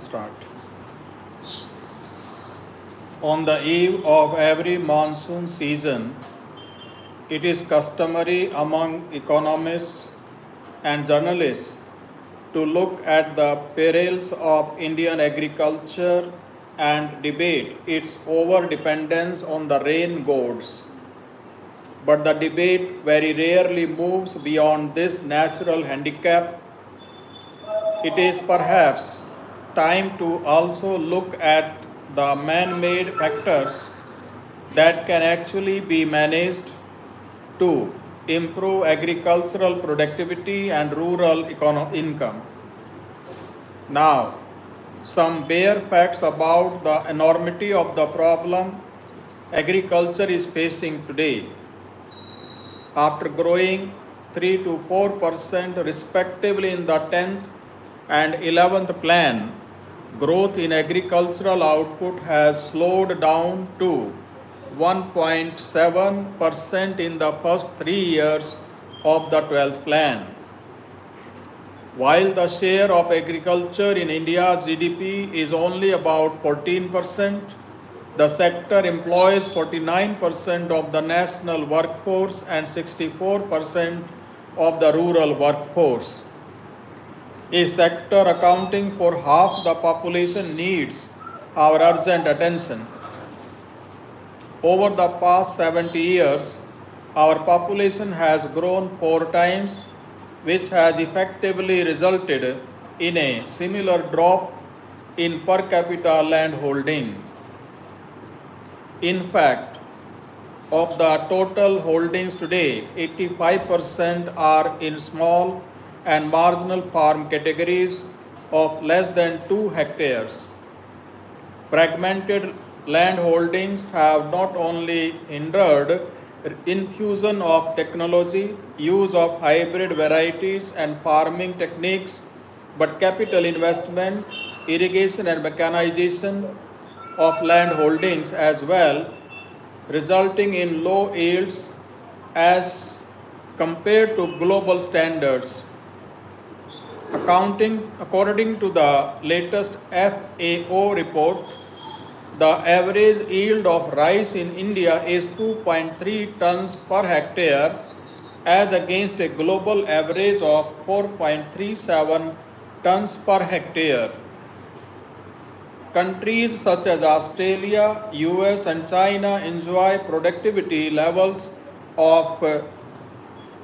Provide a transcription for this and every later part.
Start. On the eve of every monsoon season, it is customary among economists and journalists to look at the perils of Indian agriculture and debate its over-dependence on the rain gods. But the debate very rarely moves beyond this natural handicap. It is perhaps time to also look at the man-made factors that can actually be managed to improve agricultural productivity and rural income. Now, some bare facts about the enormity of the problem agriculture is facing today. After growing 3 to 4% respectively in the 10th and 11th plan, growth in agricultural output has slowed down to 1.7% in the first 3 years of the 12th plan. While the share of agriculture in India's GDP is only about 14%, the sector employs 49% of the national workforce and 64% of the rural workforce. A sector accounting for half the population needs our urgent attention. Over the past 70 years, our population has grown 4 times, which has effectively resulted in a similar drop in per capita land holding. In fact, of the total holdings today, 85% are in small and marginal farm categories of less than 2 hectares. Fragmented land holdings have not only hindered infusion of technology, use of hybrid varieties and farming techniques, but capital investment, irrigation and mechanization of land holdings as well, resulting in low yields as compared to global standards. According to the latest FAO report, the average yield of rice in India is 2.3 tons per hectare as against a global average of 4.37 tons per hectare. Countries such as Australia, US and China enjoy productivity levels of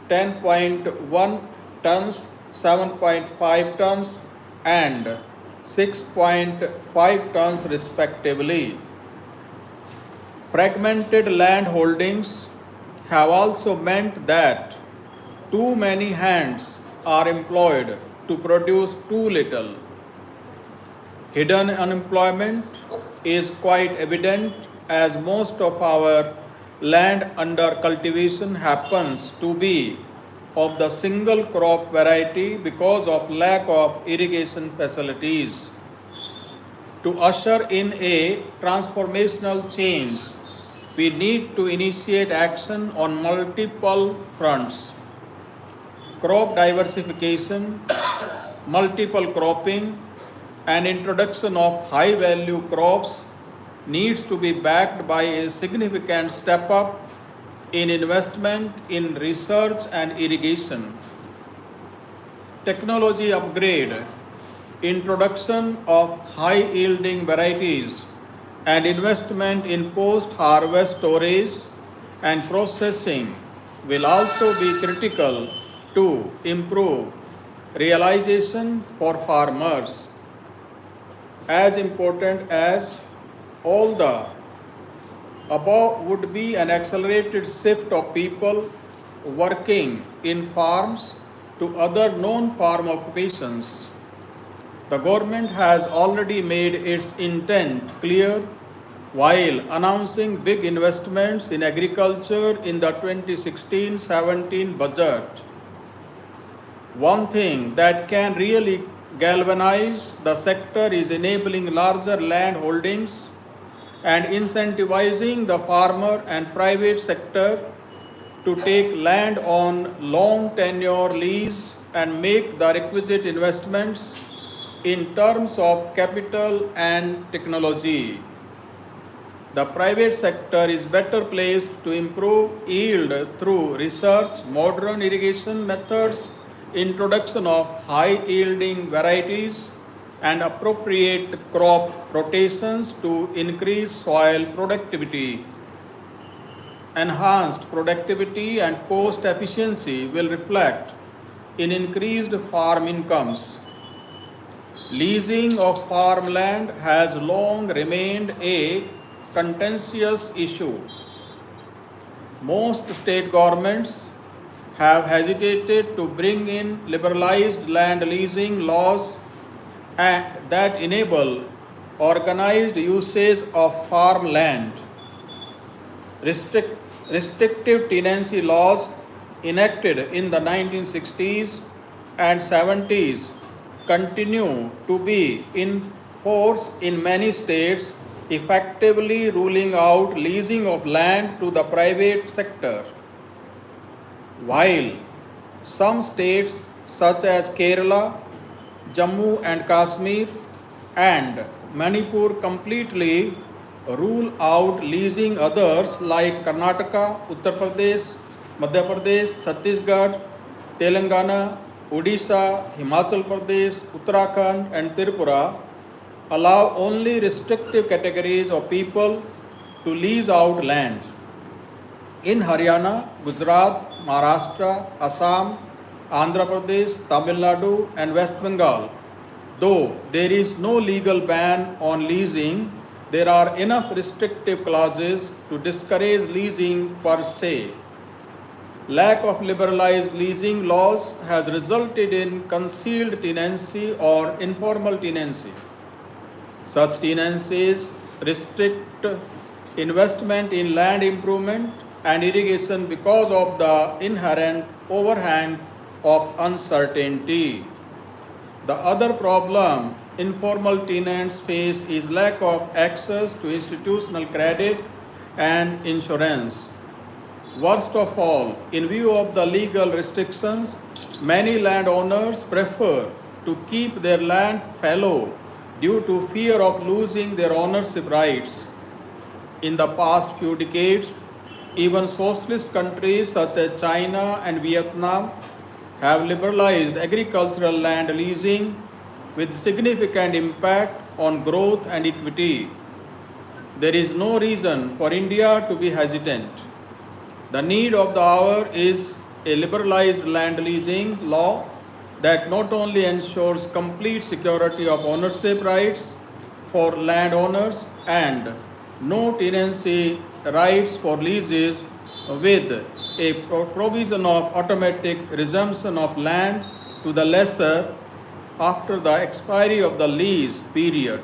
10.1 tons, 7.5 tons and 6.5 tons respectively. Fragmented land holdings have also meant that too many hands are employed to produce too little. Hidden unemployment is quite evident as most of our land under cultivation happens to be of the single crop variety because of lack of irrigation facilities. To usher in a transformational change, we need to initiate action on multiple fronts. Crop diversification, multiple cropping, and introduction of high-value crops needs to be backed by a significant step up in investment in research and irrigation. Technology upgrade, introduction of high-yielding varieties, and investment in post-harvest storage and processing will also be critical to improve realization for farmers. As important as all the above would be an accelerated shift of people working in farms to other non-farm occupations. The government has already made its intent clear while announcing big investments in agriculture in the 2016-17 budget. One thing that can really galvanize the sector is enabling larger land holdings and incentivizing the farmer and private sector to take land on long tenure lease and make the requisite investments in terms of capital and technology. The private sector is better placed to improve yield through research, modern irrigation methods, introduction of high-yielding varieties, and appropriate crop rotations to increase soil productivity. Enhanced productivity and cost efficiency will reflect in increased farm incomes. Leasing of farmland has long remained a contentious issue. Most state governments have hesitated to bring in liberalized land leasing laws that enable organized usage of farmland. Restrictive tenancy laws enacted in the 1960s and 70s continue to be in force in many states, effectively ruling out leasing of land to the private sector. While some states such as Kerala, Jammu and Kashmir and Manipur completely rule out leasing, others like Karnataka, Uttar Pradesh, Madhya Pradesh, Chhattisgarh, Telangana, Odisha, Himachal Pradesh, Uttarakhand and Tripura allow only restrictive categories of people to lease out land. In Haryana, Gujarat, Maharashtra, Assam, Andhra Pradesh, Tamil Nadu and West Bengal, though there is no legal ban on leasing, there are enough restrictive clauses to discourage leasing per se. Lack of liberalized leasing laws has resulted in concealed tenancy or informal tenancy. Such tenancies restrict investment in land improvement and irrigation because of the inherent overhang of uncertainty. The other problem informal tenants face is lack of access to institutional credit and insurance. Worst of all, in view of the legal restrictions, many landowners prefer to keep their land fallow due to fear of losing their ownership rights. In the past few decades, even socialist countries such as China and Vietnam have liberalized agricultural land leasing with significant impact on growth and equity. There is no reason for India to be hesitant. The need of the hour is a liberalized land leasing law that not only ensures complete security of ownership rights for landowners and no tenancy rights for leases with a provision of automatic resumption of land to the lessor after the expiry of the lease period.